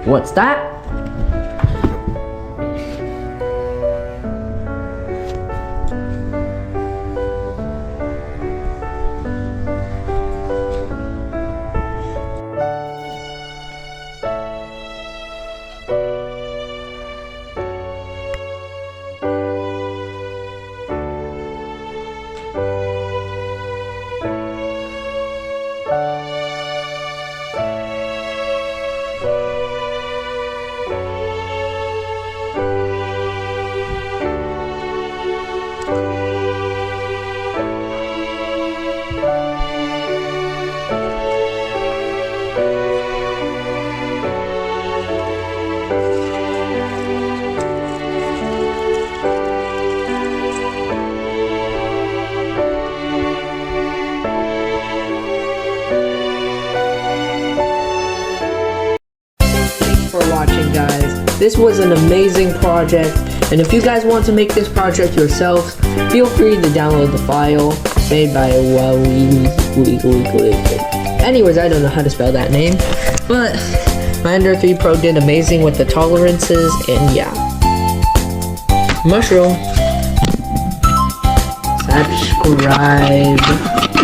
What's that? For watching, guys. This was an amazing project, and if you guys want to make this project yourselves, feel free to download the file made by anyways, I don't know how to spell that name, but my Ender 3 Pro did amazing with the tolerances, and yeah. Mushroom. Subscribe.